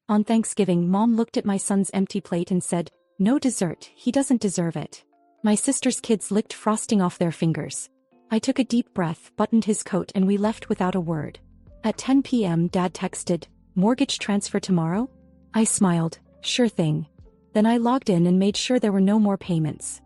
On Thanksgiving, Mom looked at my son's empty plate and said, "No dessert, he doesn't deserve it." My sister's kids licked frosting off their fingers. I took a deep breath, buttoned his coat, and we left without a word. At 10 p.m. Dad texted, "Mortgage transfer tomorrow?" I smiled, "Sure thing." Then I logged in and made sure there were no more payments.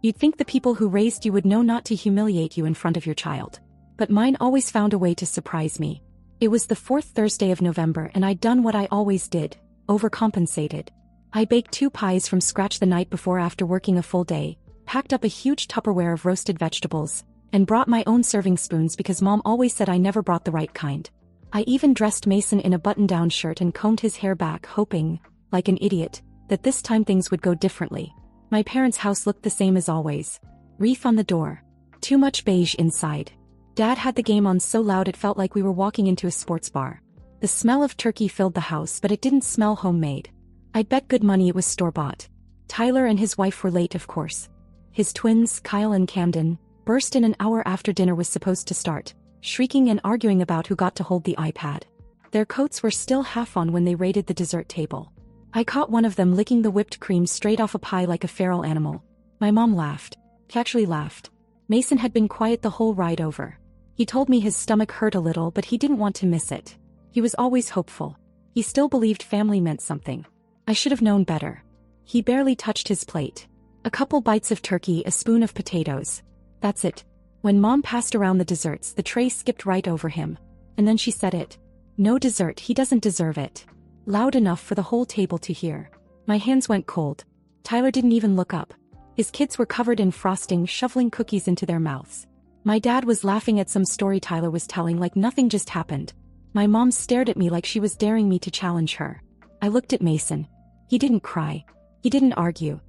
You'd think the people who raised you would know not to humiliate you in front of your child. But mine always found a way to surprise me. It was the fourth Thursday of November and I'd done what I always did, overcompensated. I baked 2 pies from scratch the night before after working a full day, packed up a huge Tupperware of roasted vegetables, and brought my own serving spoons because Mom always said I never brought the right kind. I even dressed Mason in a button-down shirt and combed his hair back, hoping, like an idiot, that this time things would go differently. My parents' house looked the same as always. Wreath on the door. Too much beige inside. Dad had the game on so loud it felt like we were walking into a sports bar. The smell of turkey filled the house, but it didn't smell homemade. I'd bet good money it was store-bought. Tyler and his wife were late, of course. His twins, Kyle and Camden, burst in an hour after dinner was supposed to start, shrieking and arguing about who got to hold the iPad. Their coats were still half on when they raided the dessert table. I caught one of them licking the whipped cream straight off a pie like a feral animal. My mom laughed. She actually laughed. Mason had been quiet the whole ride over. He told me his stomach hurt a little, but he didn't want to miss it. He was always hopeful. He still believed family meant something. I should have known better. He barely touched his plate. A couple bites of turkey, a spoon of potatoes. That's it. When Mom passed around the desserts, the tray skipped right over him. And then she said it. "No dessert, he doesn't deserve it." Loud enough for the whole table to hear. My hands went cold. Tyler didn't even look up. His kids were covered in frosting, shoveling cookies into their mouths. My dad was laughing at some story Tyler was telling like nothing just happened. My mom stared at me like she was daring me to challenge her. I looked at Mason. He didn't cry. He didn't argue.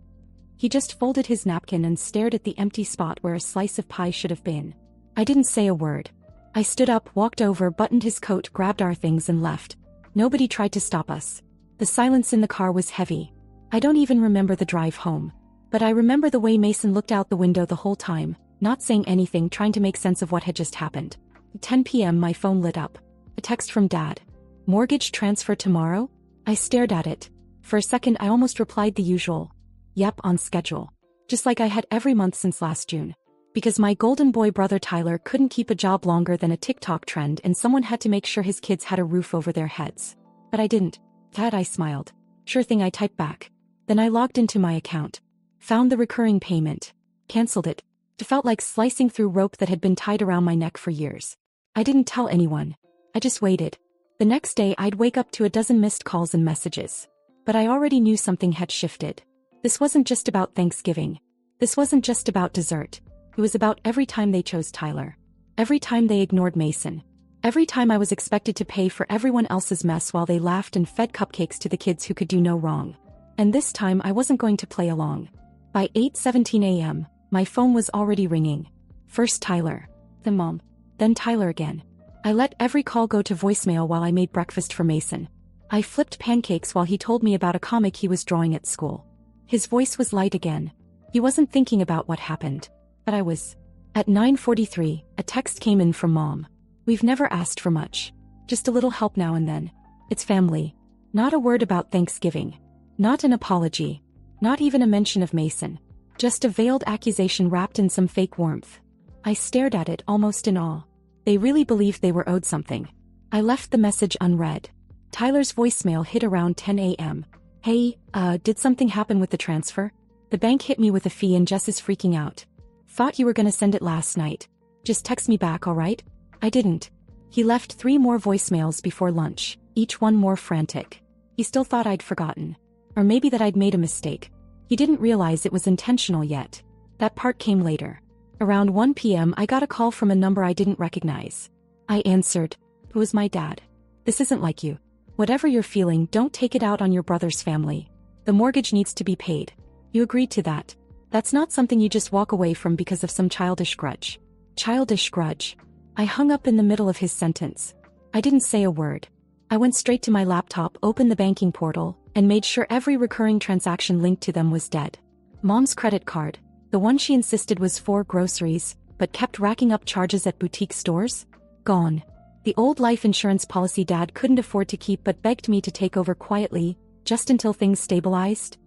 He just folded his napkin and stared at the empty spot where a slice of pie should have been. I didn't say a word. I stood up, walked over, buttoned his coat, grabbed our things and left. Nobody tried to stop us. The silence in the car was heavy. I don't even remember the drive home. But I remember the way Mason looked out the window the whole time, not saying anything, trying to make sense of what had just happened. At 10 p.m. my phone lit up. A text from Dad. "Mortgage transfer tomorrow?" I stared at it. For a second I almost replied the usual. "Yep, on schedule." Just like I had every month since last June. Because my golden boy brother Tyler couldn't keep a job longer than a TikTok trend and someone had to make sure his kids had a roof over their heads. But I didn't. Dad, I smiled. "Sure thing," I typed back. Then I logged into my account. Found the recurring payment. Cancelled it. It felt like slicing through rope that had been tied around my neck for years. I didn't tell anyone. I just waited. The next day I'd wake up to a dozen missed calls and messages. But I already knew something had shifted. This wasn't just about Thanksgiving. This wasn't just about dessert. It was about every time they chose Tyler. Every time they ignored Mason. Every time I was expected to pay for everyone else's mess while they laughed and fed cupcakes to the kids who could do no wrong. And this time I wasn't going to play along. By 8:17 a.m., my phone was already ringing. First Tyler. Then Mom. Then Tyler again. I let every call go to voicemail while I made breakfast for Mason. I flipped pancakes while he told me about a comic he was drawing at school. His voice was light again. He wasn't thinking about what happened. But I was. At 9:43, a text came in from Mom. "We've never asked for much. Just a little help now and then. It's family." Not a word about Thanksgiving. Not an apology. Not even a mention of Mason. Just a veiled accusation wrapped in some fake warmth. I stared at it almost in awe. They really believed they were owed something. I left the message unread. Tyler's voicemail hit around 10 a.m. "Hey, did something happen with the transfer? The bank hit me with a fee and Jess is freaking out. Thought you were gonna send it last night. Just text me back, alright?" I didn't. He left 3 more voicemails before lunch, each one more frantic. He still thought I'd forgotten. Or maybe that I'd made a mistake. He didn't realize it was intentional yet. That part came later. Around 1 p.m. I got a call from a number I didn't recognize. I answered. It was my dad. "This isn't like you. Whatever you're feeling, don't take it out on your brother's family. The mortgage needs to be paid. You agreed to that. That's not something you just walk away from because of some childish grudge." Childish grudge. I hung up in the middle of his sentence. I didn't say a word. I went straight to my laptop, opened the banking portal, and made sure every recurring transaction linked to them was dead. Mom's credit card. The one she insisted was for groceries, but kept racking up charges at boutique stores? Gone. The old life insurance policy Dad couldn't afford to keep but begged me to take over quietly, just until things stabilized.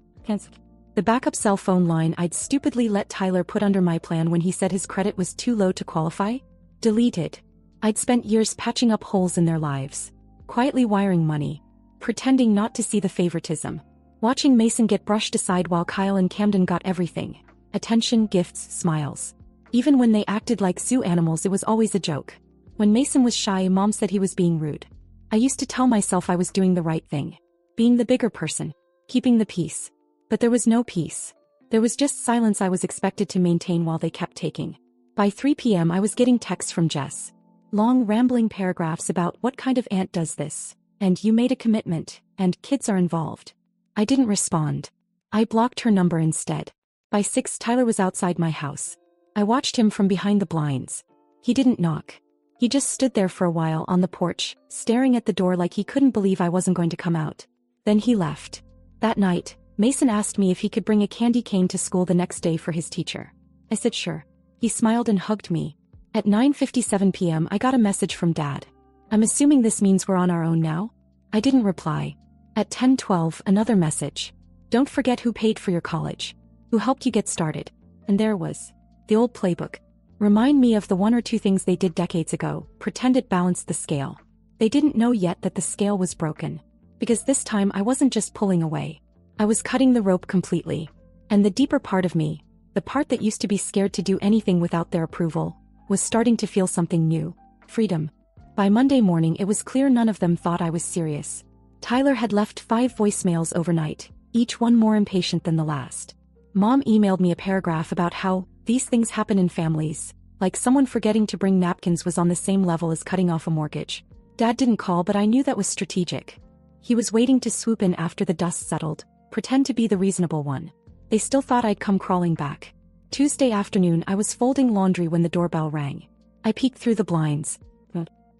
The backup cell phone line I'd stupidly let Tyler put under my plan when he said his credit was too low to qualify? Deleted. I'd spent years patching up holes in their lives. Quietly wiring money. Pretending not to see the favoritism. Watching Mason get brushed aside while Kyle and Camden got everything. Attention, gifts, smiles. Even when they acted like zoo animals, it was always a joke. When Mason was shy, Mom said he was being rude. I used to tell myself I was doing the right thing. Being the bigger person. Keeping the peace. But there was no peace. There was just silence I was expected to maintain while they kept taking. By 3 p.m. I was getting texts from Jess. Long rambling paragraphs about what kind of aunt does this, and you made a commitment, and kids are involved. I didn't respond. I blocked her number instead. By 6 Tyler was outside my house. I watched him from behind the blinds. He didn't knock. He just stood there for a while on the porch, staring at the door like he couldn't believe I wasn't going to come out. Then he left. That night, Mason asked me if he could bring a candy cane to school the next day for his teacher. I said sure. He smiled and hugged me. At 9:57 p.m. I got a message from Dad. I'm assuming this means we're on our own now? I didn't reply. At 10:12 another message. Don't forget who paid for your college. Who helped you get started. And there was. The old playbook. Remind me of the 1 or 2 things they did decades ago, pretend it balanced the scale. They didn't know yet that the scale was broken. Because this time I wasn't just pulling away. I was cutting the rope completely. And the deeper part of me, the part that used to be scared to do anything without their approval, was starting to feel something new. Freedom. By Monday morning it was clear none of them thought I was serious. Tyler had left 5 voicemails overnight, each one more impatient than the last. Mom emailed me a paragraph about how these things happen in families, like someone forgetting to bring napkins was on the same level as cutting off a mortgage. Dad didn't call, but I knew that was strategic. He was waiting to swoop in after the dust settled, pretend to be the reasonable one. They still thought I'd come crawling back. Tuesday afternoon I was folding laundry when the doorbell rang. I peeked through the blinds.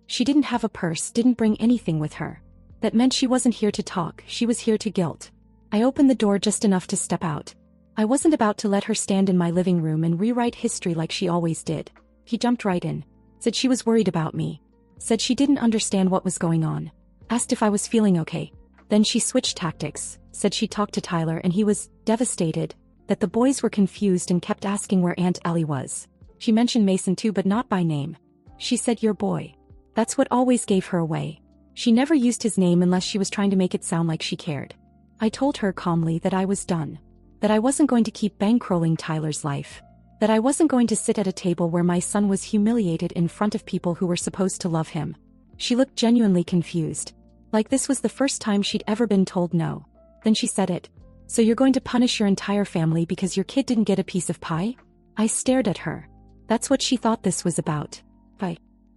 She didn't have a purse, didn't bring anything with her. That meant she wasn't here to talk, she was here to guilt. I opened the door just enough to step out. I wasn't about to let her stand in my living room and rewrite history like she always did. He jumped right in. Said she was worried about me. Said she didn't understand what was going on. Asked if I was feeling okay. Then she switched tactics. Said she talked to Tyler and he was devastated. That the boys were confused and kept asking where Aunt Ellie was. She mentioned Mason too, but not by name. She said your boy. That's what always gave her away. She never used his name unless she was trying to make it sound like she cared. I told her calmly that I was done. That I wasn't going to keep bankrolling Tyler's life. That I wasn't going to sit at a table where my son was humiliated in front of people who were supposed to love him. She looked genuinely confused. Like this was the first time she'd ever been told no. Then she said it. So you're going to punish your entire family because your kid didn't get a piece of pie? I stared at her. That's what she thought this was about.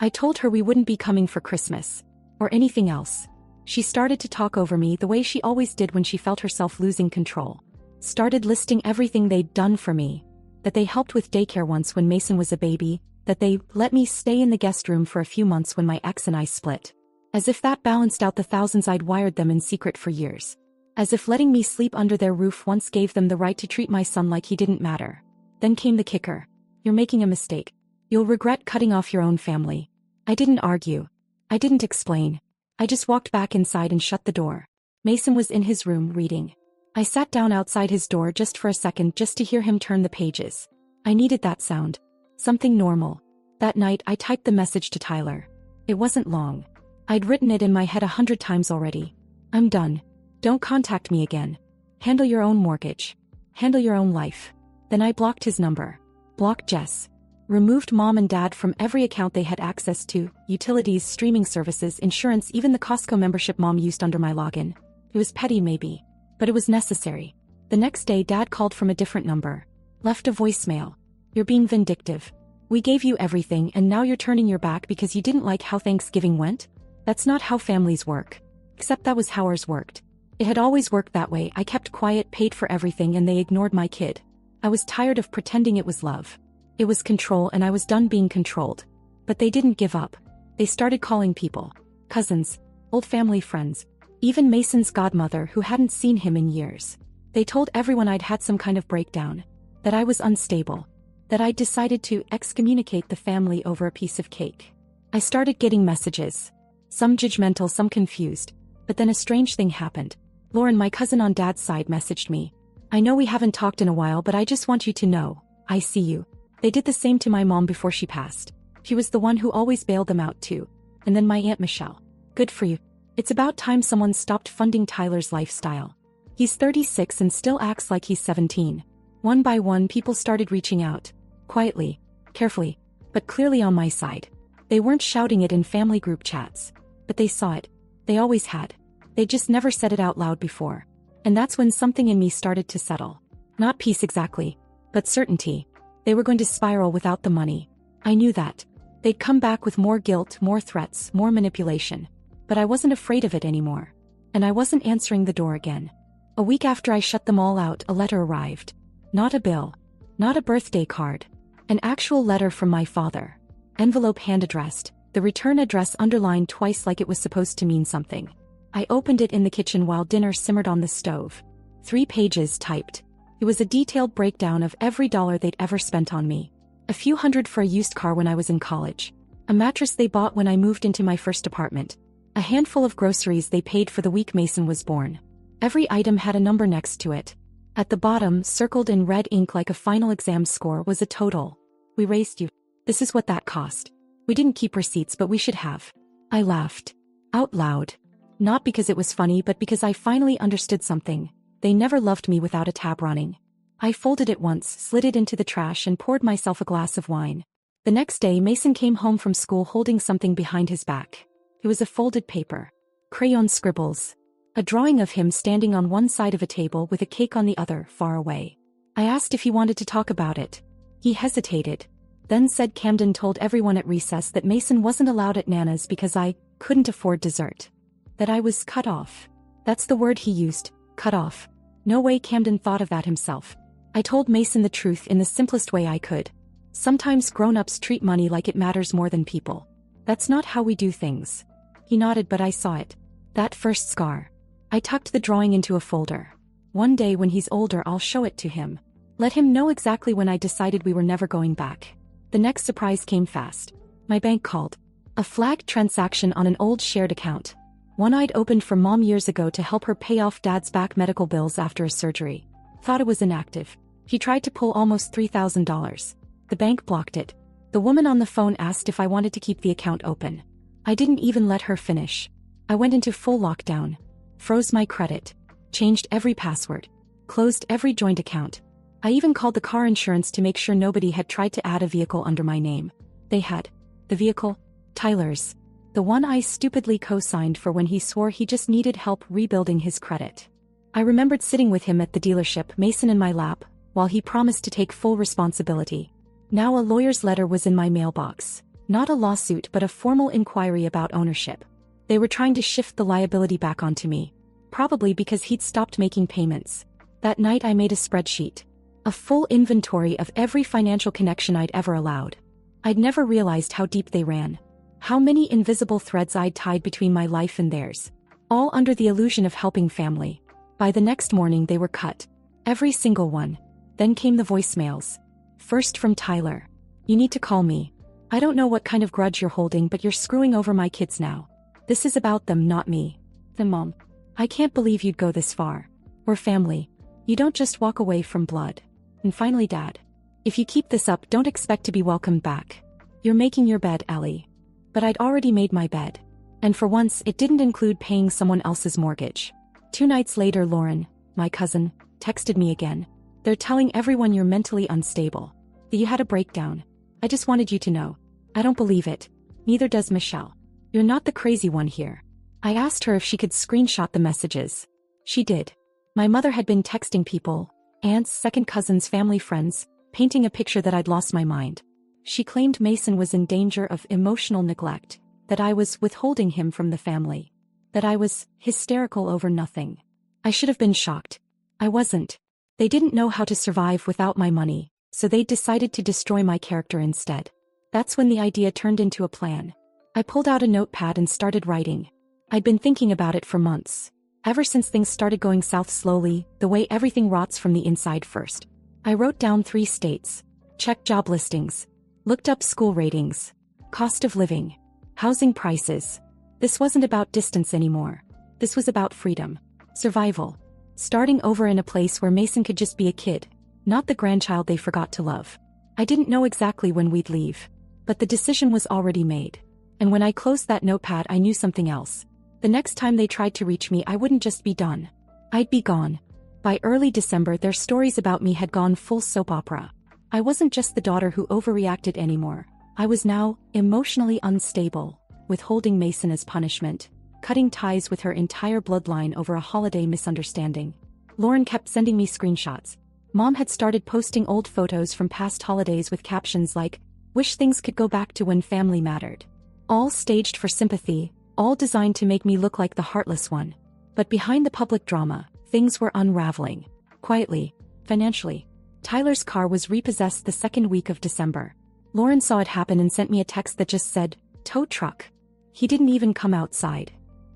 I told her we wouldn't be coming for Christmas. Or anything else. She started to talk over me the way she always did when she felt herself losing control. Started listing everything they'd done for me. That they helped with daycare once when Mason was a baby. That they let me stay in the guest room for a few months when my ex and I split. As if that balanced out the thousands I'd wired them in secret for years. As if letting me sleep under their roof once gave them the right to treat my son like he didn't matter. Then came the kicker. You're making a mistake. You'll regret cutting off your own family. I didn't argue. I didn't explain. I just walked back inside and shut the door. Mason was in his room reading. I sat down outside his door just for a second just to hear him turn the pages. I needed that sound. Something normal. That night I typed the message to Tyler. It wasn't long. I'd written it in my head 100 times already. I'm done. Don't contact me again. Handle your own mortgage. Handle your own life. Then I blocked his number. Blocked Jess. Removed Mom and Dad from every account they had access to, utilities, streaming services, insurance, even the Costco membership Mom used under my login. It was petty maybe. But it was necessary. The next day Dad called from a different number. Left a voicemail. You're being vindictive. We gave you everything and now you're turning your back because you didn't like how Thanksgiving went? That's not how families work. Except that was how ours worked. It had always worked that way. I kept quiet, paid for everything, and they ignored my kid. I was tired of pretending it was love. It was control and I was done being controlled. But they didn't give up. They started calling people. Cousins. Old family friends. Even Mason's godmother who hadn't seen him in years. They told everyone I'd had some kind of breakdown. That I was unstable. That I'd decided to excommunicate the family over a piece of cake. I started getting messages. Some judgmental, some confused. But then a strange thing happened. Lauren, my cousin on Dad's side, messaged me. I know we haven't talked in a while, but I just want you to know, I see you. They did the same to my mom before she passed. She was the one who always bailed them out too. And then my Aunt Michelle. Good for you. It's about time someone stopped funding Tyler's lifestyle. He's 36 and still acts like he's 17. One by one, people started reaching out. Quietly, carefully, but clearly on my side. They weren't shouting it in family group chats. But they saw it. They always had. They just never said it out loud before. And that's when something in me started to settle. Not peace exactly, but certainty. They were going to spiral without the money. I knew that. They'd come back with more guilt, more threats, more manipulation. But I wasn't afraid of it anymore. And I wasn't answering the door again. A week after I shut them all out, a letter arrived. Not a bill. Not a birthday card. An actual letter from my father. Envelope hand-addressed, the return address underlined twice like it was supposed to mean something. I opened it in the kitchen while dinner simmered on the stove. 3 pages typed. It was a detailed breakdown of every dollar they'd ever spent on me. A few hundred for a used car when I was in college. A mattress they bought when I moved into my first apartment. A handful of groceries they paid for the week Mason was born. Every item had a number next to it. At the bottom, circled in red ink like a final exam score, was a total. We raised you. This is what that cost. We didn't keep receipts, but we should have. I laughed. Out loud. Not because it was funny, but because I finally understood something. They never loved me without a tap running. I folded it once, slid it into the trash, and poured myself a glass of wine. The next day, Mason came home from school holding something behind his back. It was a folded paper. Crayon scribbles. A drawing of him standing on one side of a table with a cake on the other, far away. I asked if he wanted to talk about it. He hesitated. Then said Camden told everyone at recess that Mason wasn't allowed at Nana's because I couldn't afford dessert. That I was cut off. That's the word he used, cut off. No way Camden thought of that himself. I told Mason the truth in the simplest way I could. Sometimes grown-ups treat money like it matters more than people. That's not how we do things. He nodded, but I saw it. That first scar. I tucked the drawing into a folder. One day when he's older, I'll show it to him. Let him know exactly when I decided we were never going back. The next surprise came fast. My bank called. A flagged transaction on an old shared account. One I'd opened for Mom years ago to help her pay off Dad's back medical bills after a surgery. Thought it was inactive. He tried to pull almost $3,000. The bank blocked it. The woman on the phone asked if I wanted to keep the account open. I didn't even let her finish. I went into full lockdown. Froze my credit. Changed every password. Closed every joint account. I even called the car insurance to make sure nobody had tried to add a vehicle under my name. They had. The vehicle? Tyler's. The one I stupidly co-signed for when he swore he just needed help rebuilding his credit. I remembered sitting with him at the dealership, Mason in my lap, while he promised to take full responsibility. Now a lawyer's letter was in my mailbox. Not a lawsuit, but a formal inquiry about ownership. They were trying to shift the liability back onto me. Probably because he'd stopped making payments. That night I made a spreadsheet. A full inventory of every financial connection I'd ever allowed. I'd never realized how deep they ran. How many invisible threads I'd tied between my life and theirs. All under the illusion of helping family. By the next morning they were cut. Every single one. Then came the voicemails. First from Tyler. You need to call me. I don't know what kind of grudge you're holding, but you're screwing over my kids now. This is about them, not me. Then Mom. I can't believe you'd go this far. We're family. You don't just walk away from blood. And finally Dad. If you keep this up, don't expect to be welcomed back. You're making your bed, Ellie. But I'd already made my bed. And for once, it didn't include paying someone else's mortgage. 2 nights later, Lauren, my cousin, texted me again. They're telling everyone you're mentally unstable. That you had a breakdown. I just wanted you to know. I don't believe it. Neither does Michelle. You're not the crazy one here. I asked her if she could screenshot the messages. She did. My mother had been texting people, aunts, second cousins, family friends, painting a picture that I'd lost my mind. She claimed Mason was in danger of emotional neglect, that I was withholding him from the family, that I was hysterical over nothing. I should have been shocked. I wasn't. They didn't know how to survive without my money, so they decided to destroy my character instead. That's when the idea turned into a plan. I pulled out a notepad and started writing. I'd been thinking about it for months. Ever since things started going south slowly, the way everything rots from the inside first. I wrote down 3 states. Checked job listings. Looked up school ratings. Cost of living. Housing prices. This wasn't about distance anymore. This was about freedom. Survival. Starting over in a place where Mason could just be a kid, not the grandchild they forgot to love. I didn't know exactly when we'd leave, but the decision was already made. And when I closed that notepad, I knew something else. The next time they tried to reach me, I wouldn't just be done. I'd be gone. By early December, their stories about me had gone full soap opera. I wasn't just the daughter who overreacted anymore. I was now emotionally unstable, withholding Mason as punishment, cutting ties with her entire bloodline over a holiday misunderstanding. Lauren kept sending me screenshots. Mom had started posting old photos from past holidays with captions like, "Wish things could go back to when family mattered." All staged for sympathy, all designed to make me look like the heartless one. But behind the public drama, things were unraveling. Quietly, financially. Tyler's car was repossessed the second week of December. Lauren saw it happen and sent me a text that just said, "Tow truck." He didn't even come outside.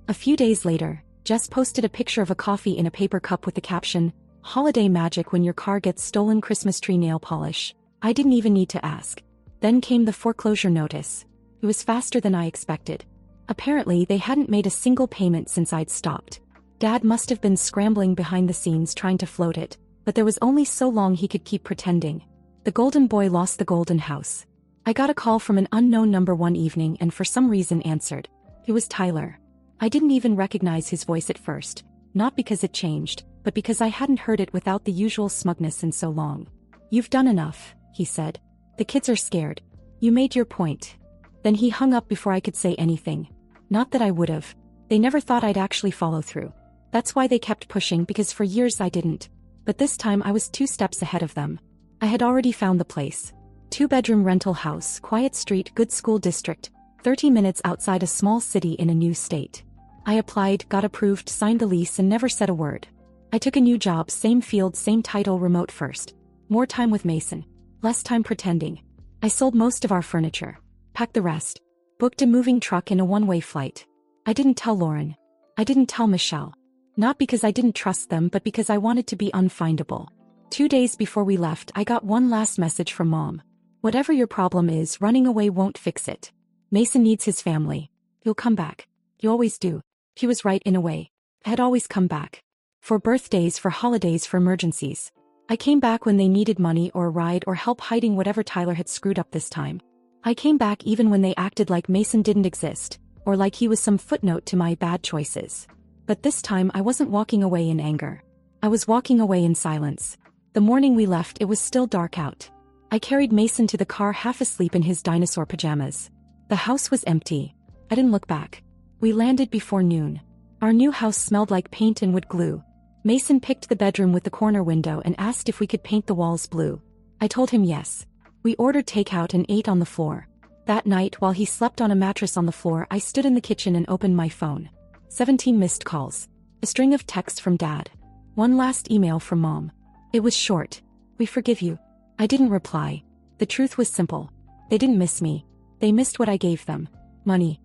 A few days later, Jess posted a picture of a coffee in a paper cup with the caption, "Holiday magic when your car gets stolen, Christmas tree nail polish." I didn't even need to ask. Then came the foreclosure notice. It was faster than I expected. Apparently, they hadn't made a single payment since I'd stopped. Dad must have been scrambling behind the scenes trying to float it, but there was only so long he could keep pretending. The golden boy lost the golden house. I got a call from an unknown number one evening and for some reason answered. It was Tyler. I didn't even recognize his voice at first, not because it changed, but because I hadn't heard it without the usual smugness in so long. "You've done enough," he said. "The kids are scared. You made your point." Then he hung up before I could say anything. Not that I would've. They never thought I'd actually follow through. That's why they kept pushing, because for years I didn't. But this time I was 2 steps ahead of them. I had already found the place. 2-bedroom rental house, quiet street, good school district, 30 minutes outside a small city in a new state. I applied, got approved, signed the lease and never said a word. I took a new job, same field, same title, remote first. More time with Mason. Less time pretending. I sold most of our furniture. Packed the rest. Booked a moving truck in a one-way flight. I didn't tell Lauren. I didn't tell Michelle. Not because I didn't trust them, but because I wanted to be unfindable. 2 days before we left, I got one last message from Mom. "Whatever your problem is, running away won't fix it. Mason needs his family. He'll come back. You always do." He was right in a way. I had always come back. For birthdays, for holidays, for emergencies. I came back when they needed money or a ride or help hiding whatever Tyler had screwed up this time. I came back even when they acted like Mason didn't exist, or like he was some footnote to my bad choices. But this time I wasn't walking away in anger. I was walking away in silence. The morning we left, it was still dark out. I carried Mason to the car half asleep in his dinosaur pajamas. The house was empty. I didn't look back. We landed before noon. Our new house smelled like paint and wood glue. Mason picked the bedroom with the corner window and asked if we could paint the walls blue. I told him yes. We ordered takeout and ate on the floor. That night, while he slept on a mattress on the floor, I stood in the kitchen and opened my phone. 17 missed calls. A string of texts from Dad. One last email from Mom. It was short. "We forgive you." I didn't reply. The truth was simple. They didn't miss me. They missed what I gave them. Money.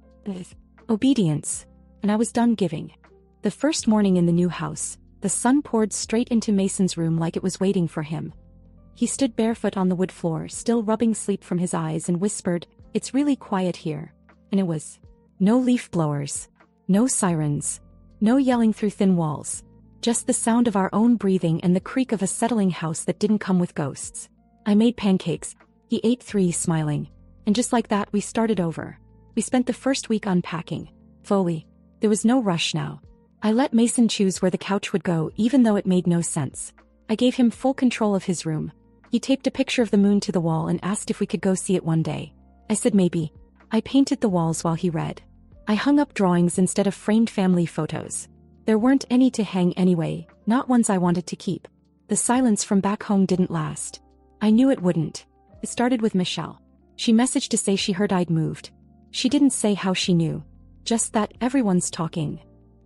Obedience. And I was done giving. The first morning in the new house, the sun poured straight into Mason's room like it was waiting for him. He stood barefoot on the wood floor, still rubbing sleep from his eyes, and whispered, "It's really quiet here." And it was. No leaf blowers. No sirens. No yelling through thin walls. Just the sound of our own breathing and the creak of a settling house that didn't come with ghosts. I made pancakes. He ate 3, smiling. And just like that, we started over. We spent the first week unpacking. Fully. There was no rush now. I let Mason choose where the couch would go, even though it made no sense. I gave him full control of his room. He taped a picture of the moon to the wall and asked if we could go see it one day. I said maybe. I painted the walls while he read. I hung up drawings instead of framed family photos. There weren't any to hang anyway, not ones I wanted to keep. The silence from back home didn't last. I knew it wouldn't. It started with Michelle. She messaged to say she heard I'd moved. She didn't say how she knew. Just that everyone's talking.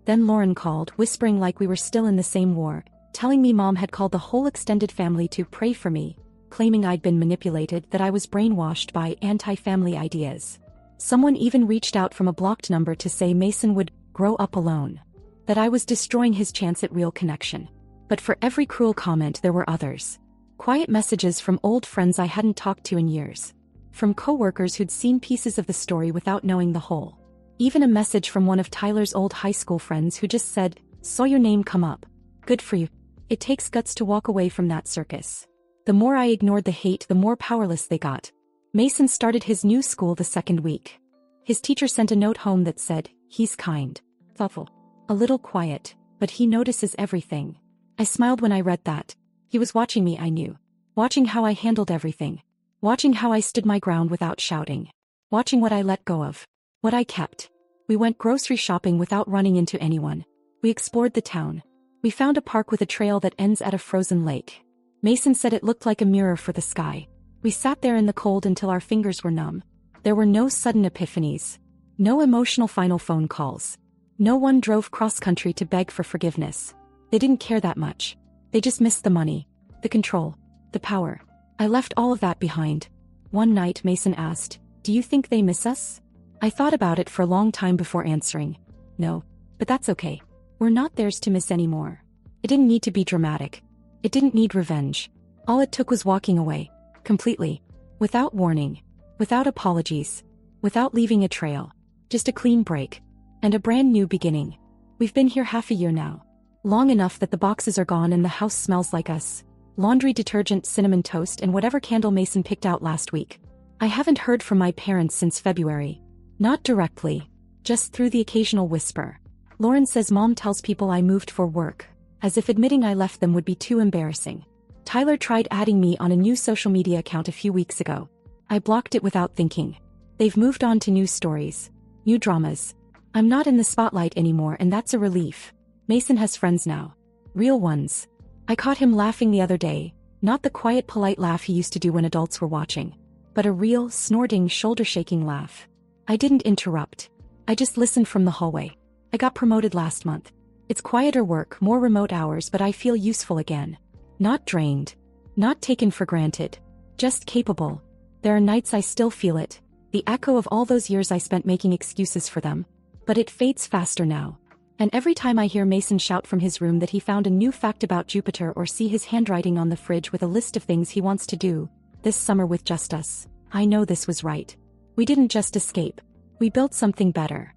Then Lauren called, whispering like we were still in the same war, telling me Mom had called the whole extended family to pray for me, claiming I'd been manipulated, that I was brainwashed by anti-family ideas. Someone even reached out from a blocked number to say Mason would grow up alone. That I was destroying his chance at real connection. But for every cruel comment there were others. Quiet messages from old friends I hadn't talked to in years. from coworkers who'd seen pieces of the story without knowing the whole. Even a message from one of Tyler's old high school friends who just said, "Saw your name come up. Good for you." It takes guts to walk away from that circus. The more I ignored the hate, the more powerless they got. Mason started his new school the second week. His teacher sent a note home that said, "He's kind, thoughtful, a little quiet, but he notices everything." I smiled when I read that. He was watching me, I knew. Watching how I handled everything. Watching how I stood my ground without shouting. Watching what I let go of. What I kept. We went grocery shopping without running into anyone. We explored the town. We found a park with a trail that ends at a frozen lake. Mason said it looked like a mirror for the sky. We sat there in the cold until our fingers were numb. There were no sudden epiphanies. No emotional final phone calls. No one drove cross-country to beg for forgiveness. They didn't care that much. They just missed the money, the control, the power. I left all of that behind. One night Mason asked, "Do you think they miss us?" I thought about it for a long time before answering. No, but that's okay. We're not theirs to miss anymore. It didn't need to be dramatic. It didn't need revenge. All it took was walking away. Completely. Without warning. Without apologies. Without leaving a trail. Just a clean break. And a brand new beginning. We've been here half a year now. Long enough that the boxes are gone and the house smells like us. Laundry detergent, cinnamon toast, and whatever candle Mason picked out last week. I haven't heard from my parents since February. Not directly. Just through the occasional whisper. Lauren says Mom tells people I moved for work, as if admitting I left them would be too embarrassing. Tyler tried adding me on a new social media account a few weeks ago. I blocked it without thinking. They've moved on to new stories. New dramas. I'm not in the spotlight anymore, and that's a relief. Mason has friends now. Real ones. I caught him laughing the other day, not the quiet polite laugh he used to do when adults were watching, but a real, snorting, shoulder-shaking laugh. I didn't interrupt. I just listened from the hallway. I got promoted last month. It's quieter work, more remote hours, but I feel useful again. Not drained. Not taken for granted. Just capable. There are nights I still feel it, the echo of all those years I spent making excuses for them. But it fades faster now. And every time I hear Mason shout from his room that he found a new fact about Jupiter or see his handwriting on the fridge with a list of things he wants to do this summer with just us, I know this was right. We didn't just escape. We built something better.